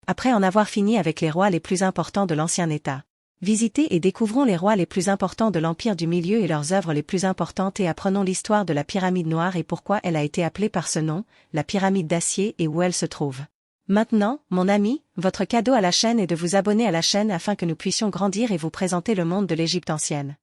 Après en avoir fini avec les rois les plus importants de l'ancien État. Visitez et découvrons les rois les plus importants de l'Empire du Milieu et leurs œuvres les plus importantes et apprenons l'histoire de la pyramide noire et pourquoi elle a été appelée par ce nom, la pyramide d'acier et où elle se trouve. Maintenant, mon ami, votre cadeau à la chaîne est de vous abonner à la chaîne afin que nous puissions grandir et vous présenter le monde de l'Égypte ancienne.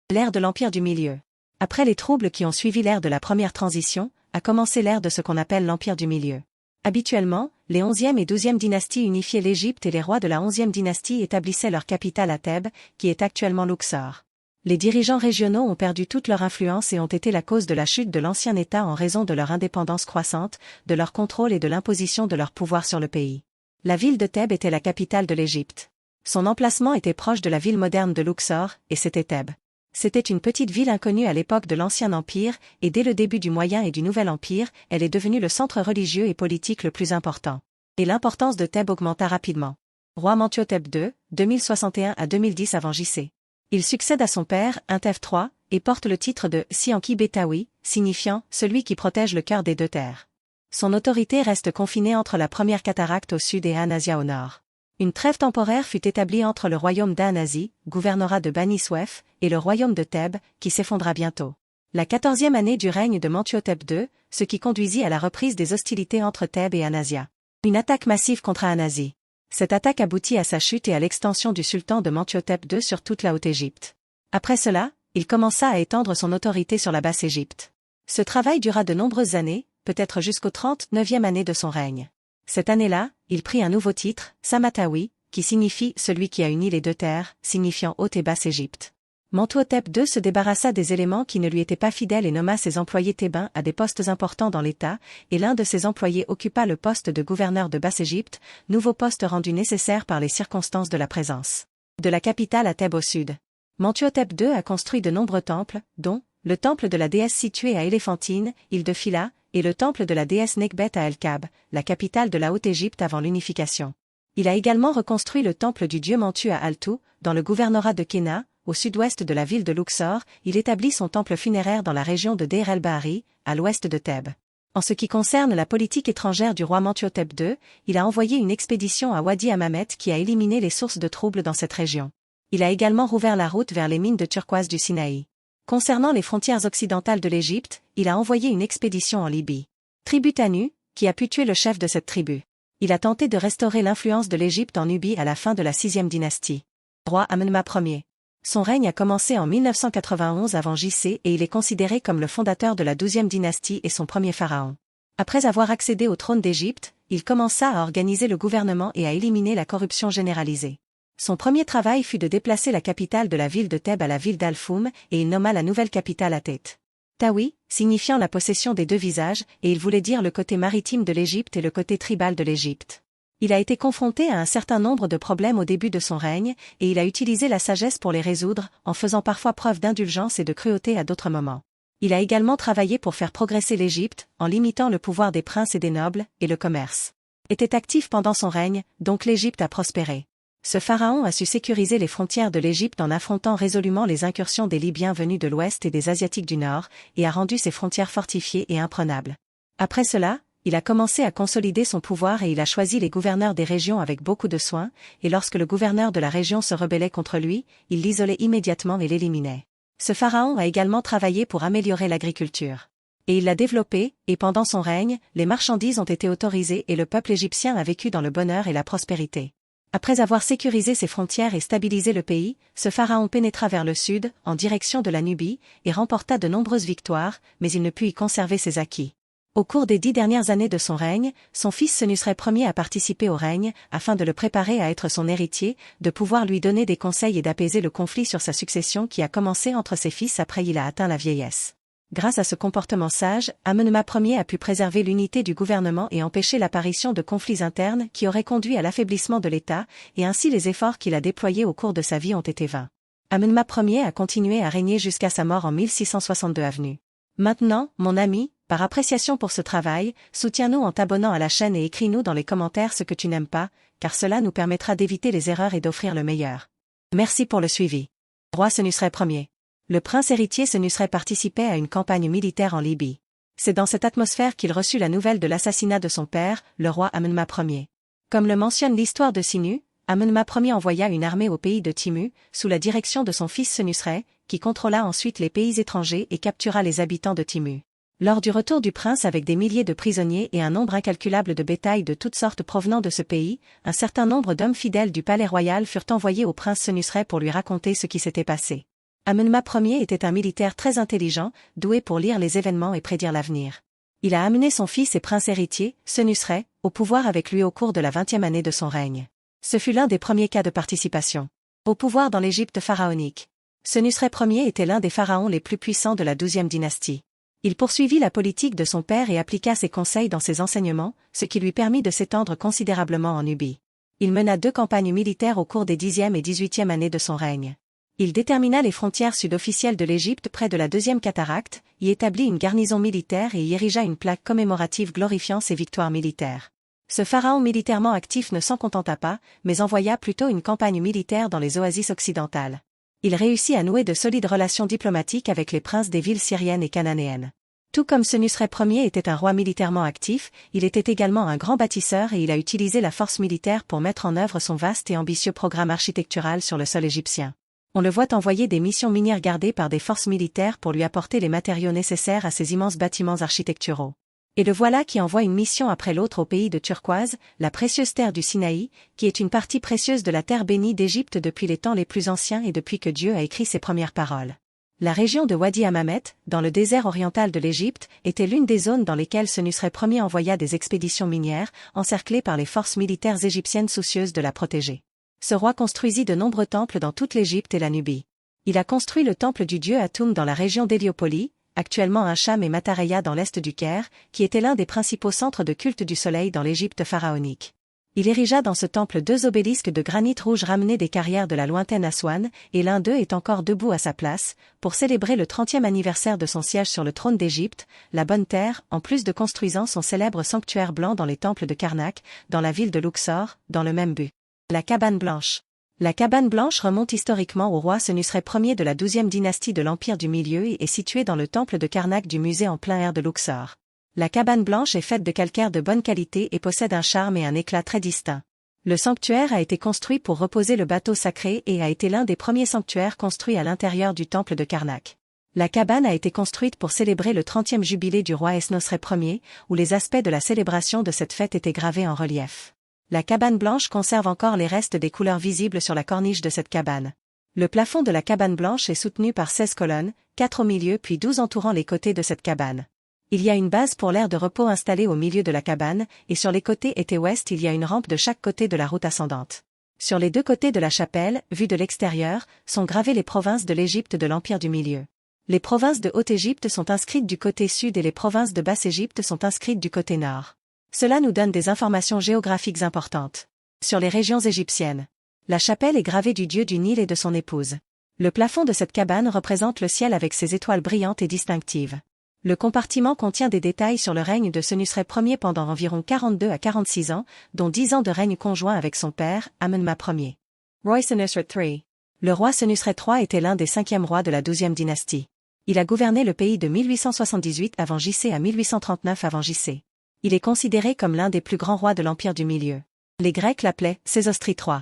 L'ère de l'Empire du Milieu. Après les troubles qui ont suivi l'ère de la première transition, a commencé l'ère de ce qu'on appelle l'Empire du Milieu. Habituellement, les 11e et 12e dynasties unifiaient l'Égypte et les rois de la 11e dynastie établissaient leur capitale à Thèbes, qui est actuellement Luxor. Les dirigeants régionaux ont perdu toute leur influence et ont été la cause de la chute de l'ancien État en raison de leur indépendance croissante, de leur contrôle et de l'imposition de leur pouvoir sur le pays. La ville de Thèbes était la capitale de l'Égypte. Son emplacement était proche de la ville moderne de Luxor, et c'était Thèbes. C'était une petite ville inconnue à l'époque de l'Ancien Empire, et dès le début du Moyen et du Nouvel Empire, elle est devenue le centre religieux et politique le plus important. Et l'importance de Thèbes augmenta rapidement. Roi Mentuhotep II, 2061 à 2010 avant J.C. Il succède à son père, Intef III, et porte le titre de Sianki Betawi, signifiant « celui qui protège le cœur des deux terres ». Son autorité reste confinée entre la première cataracte au sud et Anasia au nord. Une trêve temporaire fut établie entre le royaume d'Anasi, gouvernorat de Bani Souef, et le royaume de Thèbes, qui s'effondra bientôt. La 14e année du règne de Mentuhotep II, ce qui conduisit à la reprise des hostilités entre Thèbes et Anasia. Une attaque massive contre Anasi. Cette attaque aboutit à sa chute et à l'extension du sultan de Mentuhotep II sur toute la Haute-Égypte. Après cela, il commença à étendre son autorité sur la Basse-Égypte. Ce travail dura de nombreuses années, peut-être jusqu'aux 39e année de son règne. Cette année-là, il prit un nouveau titre, Samatawi, qui signifie « celui qui a uni les deux terres », signifiant Haute et Basse-Égypte. Mentuhotep II se débarrassa des éléments qui ne lui étaient pas fidèles et nomma ses employés thébains à des postes importants dans l'État, et l'un de ses employés occupa le poste de gouverneur de Basse-Égypte, nouveau poste rendu nécessaire par les circonstances de la présence de la capitale à Thèbes au sud. Mentuhotep II a construit de nombreux temples, dont le temple de la déesse situé à Éléphantine, île de Phila, et le temple de la déesse Nekbet à El-Kab, la capitale de la Haute-Égypte avant l'unification. Il a également reconstruit le temple du dieu Mentu à Altou, dans le gouvernorat de Kéna, au sud-ouest de la ville de Luxor. Il établit son temple funéraire dans la région de Deir el-Bahari, à l'ouest de Thèbes. En ce qui concerne la politique étrangère du roi Mentuhotep II, il a envoyé une expédition à Wadi Hammamet qui a éliminé les sources de troubles dans cette région. Il a également rouvert la route vers les mines de turquoise du Sinaï. Concernant les frontières occidentales de l'Égypte, il a envoyé une expédition en Libye. Tribu Tanu, qui a pu tuer le chef de cette tribu. Il a tenté de restaurer l'influence de l'Égypte en Nubie à la fin de la 6e dynastie. Roi Amenma Ier. Son règne a commencé en 1991 avant J.C. et il est considéré comme le fondateur de la 12e dynastie et son premier pharaon. Après avoir accédé au trône d'Égypte, il commença à organiser le gouvernement et à éliminer la corruption généralisée. Son premier travail fut de déplacer la capitale de la ville de Thèbes à la ville d'Al-Foum et il nomma la nouvelle capitale à Tête. Tawi, signifiant la possession des deux visages, et il voulait dire le côté maritime de l'Égypte et le côté tribal de l'Égypte. Il a été confronté à un certain nombre de problèmes au début de son règne, et il a utilisé la sagesse pour les résoudre, en faisant parfois preuve d'indulgence et de cruauté à d'autres moments. Il a également travaillé pour faire progresser l'Égypte, en limitant le pouvoir des princes et des nobles, et le commerce était actif pendant son règne, donc l'Égypte a prospéré. Ce pharaon a su sécuriser les frontières de l'Égypte en affrontant résolument les incursions des Libyens venus de l'ouest et des Asiatiques du nord, et a rendu ses frontières fortifiées et imprenables. Après cela, il a commencé à consolider son pouvoir et il a choisi les gouverneurs des régions avec beaucoup de soin, et lorsque le gouverneur de la région se rebellait contre lui, il l'isolait immédiatement et l'éliminait. Ce pharaon a également travaillé pour améliorer l'agriculture. Et il l'a développée, et pendant son règne, les marchandises ont été autorisées et le peuple égyptien a vécu dans le bonheur et la prospérité. Après avoir sécurisé ses frontières et stabilisé le pays, ce pharaon pénétra vers le sud, en direction de la Nubie, et remporta de nombreuses victoires, mais il ne put y conserver ses acquis. Au cours des 10 dernières années de son règne, son fils Senusret Ier a participé au règne, afin de le préparer à être son héritier, de pouvoir lui donner des conseils et d'apaiser le conflit sur sa succession qui a commencé entre ses fils après il a atteint la vieillesse. Grâce à ce comportement sage, Amenma Ier a pu préserver l'unité du gouvernement et empêcher l'apparition de conflits internes qui auraient conduit à l'affaiblissement de l'État, et ainsi les efforts qu'il a déployés au cours de sa vie ont été vains. Amenma Ier a continué à régner jusqu'à sa mort en 1662 avenue. Maintenant, mon ami, par appréciation pour ce travail, soutiens-nous en t'abonnant à la chaîne et écris-nous dans les commentaires ce que tu n'aimes pas, car cela nous permettra d'éviter les erreurs et d'offrir le meilleur. Merci pour le suivi. Roi Senusret Ier. Le prince héritier Senusret participait à une campagne militaire en Libye. C'est dans cette atmosphère qu'il reçut la nouvelle de l'assassinat de son père, le roi Amenma Ier. Comme le mentionne l'histoire de Sinu, Amenma Ier envoya une armée au pays de Timu, sous la direction de son fils Senusret, qui contrôla ensuite les pays étrangers et captura les habitants de Timu. Lors du retour du prince avec des milliers de prisonniers et un nombre incalculable de bétail de toutes sortes provenant de ce pays, un certain nombre d'hommes fidèles du palais royal furent envoyés au prince Senusret pour lui raconter ce qui s'était passé. Amenma Ier était un militaire très intelligent, doué pour lire les événements et prédire l'avenir. Il a amené son fils et prince héritier, Senusret, au pouvoir avec lui au cours de la 20e année de son règne. Ce fut l'un des premiers cas de participation au pouvoir dans l'Égypte pharaonique. Senusret Ier était l'un des pharaons les plus puissants de la 12e dynastie. Il poursuivit la politique de son père et appliqua ses conseils dans ses enseignements, ce qui lui permit de s'étendre considérablement en Nubie. Il mena 2 campagnes militaires au cours des 10e et 18e années de son règne. Il détermina les frontières sud-officielles de l'Égypte près de la 2e cataracte, y établit une garnison militaire et y érigea une plaque commémorative glorifiant ses victoires militaires. Ce pharaon militairement actif ne s'en contenta pas, mais envoya plutôt une campagne militaire dans les oasis occidentales. Il réussit à nouer de solides relations diplomatiques avec les princes des villes syriennes et cananéennes. Tout comme Senusret Ier était un roi militairement actif, il était également un grand bâtisseur et il a utilisé la force militaire pour mettre en œuvre son vaste et ambitieux programme architectural sur le sol égyptien. On le voit envoyer des missions minières gardées par des forces militaires pour lui apporter les matériaux nécessaires à ces immenses bâtiments architecturaux. Et le voilà qui envoie une mission après l'autre au pays de Turquoise, la précieuse terre du Sinaï, qui est une partie précieuse de la terre bénie d'Égypte depuis les temps les plus anciens et depuis que Dieu a écrit ses premières paroles. La région de Wadi Hammamet, dans le désert oriental de l'Égypte, était l'une des zones dans lesquelles Senusret Ier envoya des expéditions minières, encerclées par les forces militaires égyptiennes soucieuses de la protéger. Ce roi construisit de nombreux temples dans toute l'Égypte et la Nubie. Il a construit le temple du dieu Atum dans la région d'Héliopolie, actuellement Incham et Matareya dans l'est du Caire, qui était l'un des principaux centres de culte du soleil dans l'Égypte pharaonique. Il érigea dans ce temple 2 obélisques de granit rouge ramenés des carrières de la lointaine Aswan, et l'un d'eux est encore debout à sa place, pour célébrer le 30e anniversaire de son siège sur le trône d'Égypte, la Bonne Terre, en plus de construisant son célèbre sanctuaire blanc dans les temples de Karnak, dans la ville de Luxor, dans le même but. La cabane blanche. La cabane blanche remonte historiquement au roi Senusret Ier de la 12e dynastie de l'Empire du Milieu et est située dans le temple de Karnak du musée en plein air de Luxor. La cabane blanche est faite de calcaire de bonne qualité et possède un charme et un éclat très distincts. Le sanctuaire a été construit pour reposer le bateau sacré et a été l'un des premiers sanctuaires construits à l'intérieur du temple de Karnak. La cabane a été construite pour célébrer le 30e jubilé du roi Senusret Ier, où les aspects de la célébration de cette fête étaient gravés en relief. La cabane blanche conserve encore les restes des couleurs visibles sur la corniche de cette cabane. Le plafond de la cabane blanche est soutenu par 16 colonnes, 4 au milieu puis 12 entourant les côtés de cette cabane. Il y a une base pour l'aire de repos installée au milieu de la cabane, et sur les côtés est et ouest il y a une rampe de chaque côté de la route ascendante. Sur les 2 côtés de la chapelle, vue de l'extérieur, sont gravées les provinces de l'Égypte de l'Empire du Milieu. Les provinces de Haute-Égypte sont inscrites du côté sud et les provinces de Basse-Égypte sont inscrites du côté nord. Cela nous donne des informations géographiques importantes. Sur les régions égyptiennes. La chapelle est gravée du dieu du Nil et de son épouse. Le plafond de cette cabane représente le ciel avec ses étoiles brillantes et distinctives. Le compartiment contient des détails sur le règne de Senusret Ier pendant environ 42 à 46 ans, dont 10 ans de règne conjoint avec son père, Amenma Ier. Roi Senusret III. Le roi Senusret III était l'un des 5e rois de la 12e dynastie. Il a gouverné le pays de 1878 avant JC à 1839 avant JC. Il est considéré comme l'un des plus grands rois de l'Empire du Milieu. Les Grecs l'appelaient Sésostri III.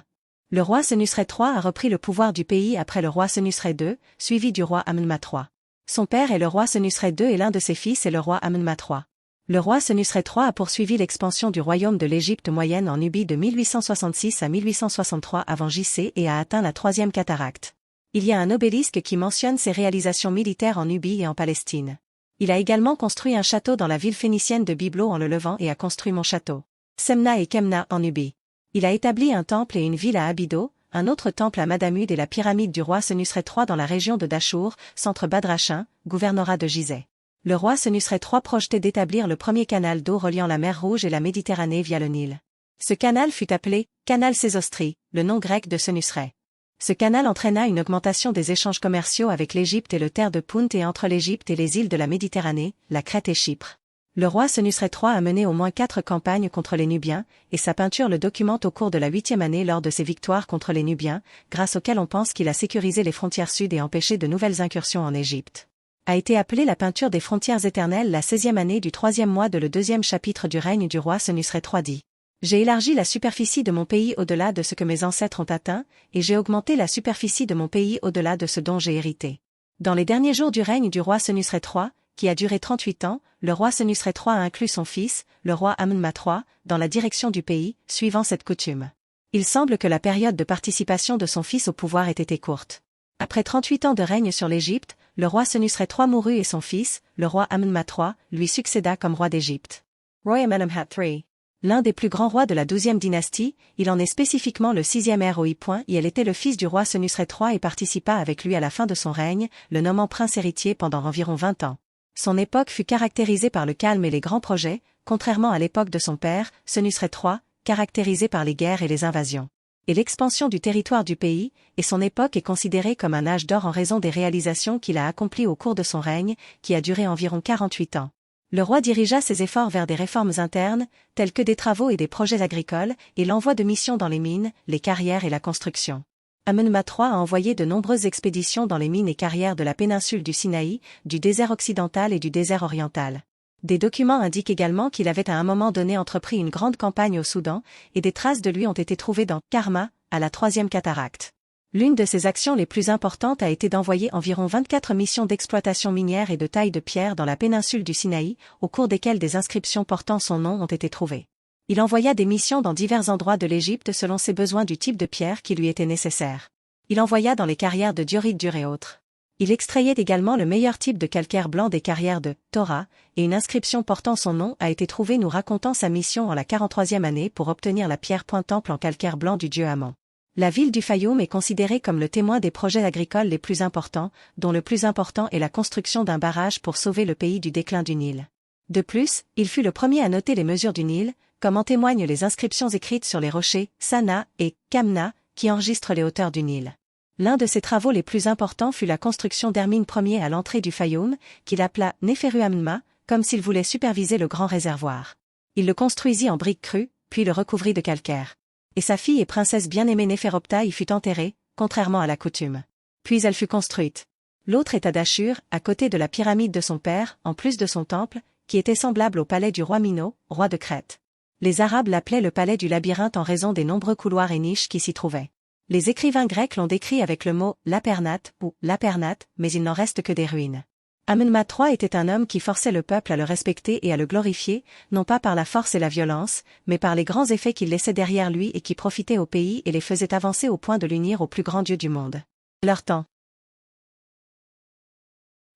Le roi Senusret III a repris le pouvoir du pays après le roi Senusret II, suivi du roi Amenma III. Son père est le roi Senusret II et l'un de ses fils est le roi Amenma III. Le roi Senusret III a poursuivi l'expansion du royaume de l'Égypte moyenne en Nubie de 1866 à 1863 avant JC et a atteint la 3e cataracte. Il y a un obélisque qui mentionne ses réalisations militaires en Nubie et en Palestine. Il a également construit un château dans la ville phénicienne de Byblo en le Levant et a construit mon château, Semna et Kemna en Nubie. Il a établi un temple et une ville à Abydos, un autre temple à Madamud et la pyramide du roi Senusret III dans la région de Dachour, centre Badrachin, gouvernorat de Gizeh. Le roi Senusret III projetait d'établir le premier canal d'eau reliant la mer Rouge et la Méditerranée via le Nil. Ce canal fut appelé Canal Sésostri, le nom grec de Senusret. Ce canal entraîna une augmentation des échanges commerciaux avec l'Égypte et le terre de Punt et entre l'Égypte et les îles de la Méditerranée, la Crète et Chypre. Le roi Senusret III a mené au moins 4 campagnes contre les Nubiens, et sa peinture le documente au cours de la 8e année lors de ses victoires contre les Nubiens, grâce auxquelles on pense qu'il a sécurisé les frontières sud et empêché de nouvelles incursions en Égypte. A été appelée la peinture des frontières éternelles la 16e année du 3e mois de le 2e chapitre du règne du roi Senusret III dit. J'ai élargi la superficie de mon pays au-delà de ce que mes ancêtres ont atteint, et j'ai augmenté la superficie de mon pays au-delà de ce dont j'ai hérité. Dans les derniers jours du règne du roi Senusret III, qui a duré 38 ans, le roi Senusret III a inclus son fils, le roi Amenma III, dans la direction du pays, suivant cette coutume. Il semble que la période de participation de son fils au pouvoir ait été courte. Après 38 ans de règne sur l'Égypte, le roi Senusret III mourut et son fils, le roi Amenma III, lui succéda comme roi d'Égypte. Roi Amenemhat III. L'un des plus grands rois de la 12e dynastie, il en est spécifiquement le 6e ROI. Elle était le fils du roi Senusret III et participa avec lui à la fin de son règne, le nommant prince héritier pendant environ 20 ans. Son époque fut caractérisée par le calme et les grands projets, contrairement à l'époque de son père, Senusret III, caractérisée par les guerres et les invasions. Et l'expansion du territoire du pays, et son époque est considérée comme un âge d'or en raison des réalisations qu'il a accomplies au cours de son règne, qui a duré environ 48 ans. Le roi dirigea ses efforts vers des réformes internes, telles que des travaux et des projets agricoles, et l'envoi de missions dans les mines, les carrières et la construction. Amenma III a envoyé de nombreuses expéditions dans les mines et carrières de la péninsule du Sinaï, du désert occidental et du désert oriental. Des documents indiquent également qu'il avait à un moment donné entrepris une grande campagne au Soudan, et des traces de lui ont été trouvées dans Karma, à la 3e cataracte. L'une de ses actions les plus importantes a été d'envoyer environ 24 missions d'exploitation minière et de taille de pierre dans la péninsule du Sinaï, au cours desquelles des inscriptions portant son nom ont été trouvées. Il envoya des missions dans divers endroits de l'Égypte selon ses besoins du type de pierre qui lui était nécessaire. Il envoya dans les carrières de diorite dur et autres. Il extrayait également le meilleur type de calcaire blanc des carrières de Torah, et une inscription portant son nom a été trouvée nous racontant sa mission en la 43e année pour obtenir la pierre point-temple en calcaire blanc du dieu Amon. La ville du Fayoum est considérée comme le témoin des projets agricoles les plus importants, dont le plus important est la construction d'un barrage pour sauver le pays du déclin du Nil. De plus, il fut le premier à noter les mesures du Nil, comme en témoignent les inscriptions écrites sur les rochers, Sana et Kamna, qui enregistrent les hauteurs du Nil. L'un de ses travaux les plus importants fut la construction d'Hermine Ier à l'entrée du Fayoum, qu'il appela Neferu Amenma, comme s'il voulait superviser le grand réservoir. Il le construisit en briques crues, puis le recouvrit de calcaire. Et sa fille et princesse bien-aimée Néferopta y fut enterrée, contrairement à la coutume. Puis elle fut construite. L'autre est à Dachur, à côté de la pyramide de son père, en plus de son temple, qui était semblable au palais du roi Mino, roi de Crète. Les Arabes l'appelaient le palais du labyrinthe en raison des nombreux couloirs et niches qui s'y trouvaient. Les écrivains grecs l'ont décrit avec le mot lapernate ou lapernate, mais il n'en reste que des ruines. Amenma III était un homme qui forçait le peuple à le respecter et à le glorifier, non pas par la force et la violence, mais par les grands effets qu'il laissait derrière lui et qui profitaient au pays et les faisaient avancer au point de l'unir au plus grand Dieu du monde. Leur temps.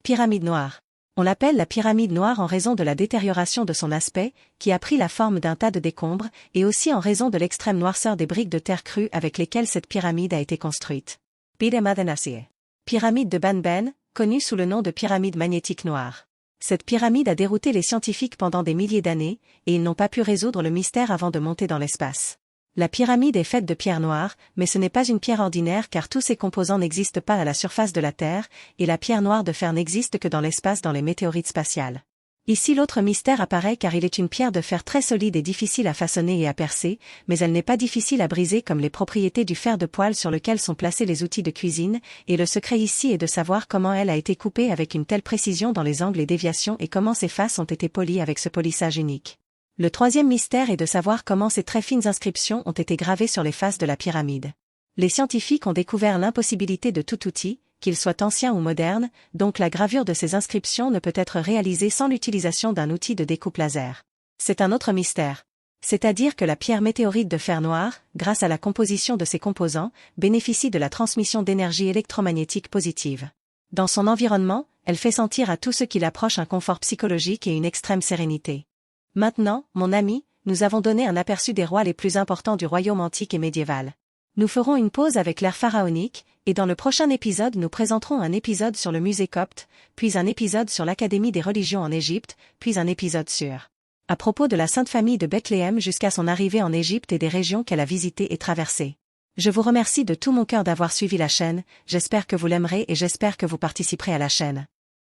Pyramide noire. On l'appelle la pyramide noire en raison de la détérioration de son aspect, qui a pris la forme d'un tas de décombres, et aussi en raison de l'extrême noirceur des briques de terre crue avec lesquelles cette pyramide a été construite. Pyramide de Banben, connue sous le nom de pyramide magnétique noire. Cette pyramide a dérouté les scientifiques pendant des milliers d'années, et ils n'ont pas pu résoudre le mystère avant de monter dans l'espace. La pyramide est faite de pierre noire, mais ce n'est pas une pierre ordinaire car tous ses composants n'existent pas à la surface de la Terre, et la pierre noire de fer n'existe que dans l'espace dans les météorites spatiales. Ici l'autre mystère apparaît car il est une pierre de fer très solide et difficile à façonner et à percer, mais elle n'est pas difficile à briser comme les propriétés du fer de poêle sur lequel sont placés les outils de cuisine, et le secret ici est de savoir comment elle a été coupée avec une telle précision dans les angles et déviations et comment ses faces ont été polies avec ce polissage unique. Le troisième mystère est de savoir comment ces très fines inscriptions ont été gravées sur les faces de la pyramide. Les scientifiques ont découvert l'impossibilité de tout outil, qu'il soit ancien ou moderne, donc la gravure de ces inscriptions ne peut être réalisée sans l'utilisation d'un outil de découpe laser. C'est un autre mystère. C'est-à-dire que la pierre météorite de fer noir, grâce à la composition de ses composants, bénéficie de la transmission d'énergie électromagnétique positive. Dans son environnement, elle fait sentir à tout ce qui l'approche un confort psychologique et une extrême sérénité. Maintenant, mon ami, nous avons donné un aperçu des rois les plus importants du royaume antique et médiéval. Nous ferons une pause avec l'ère pharaonique, et dans le prochain épisode nous présenterons un épisode sur le musée copte, puis un épisode sur l'Académie des religions en Égypte, puis un épisode sur à propos de la Sainte Famille de Bethléem jusqu'à son arrivée en Égypte et des régions qu'elle a visitées et traversées. Je vous remercie de tout mon cœur d'avoir suivi la chaîne, j'espère que vous l'aimerez et j'espère que vous participerez à la chaîne.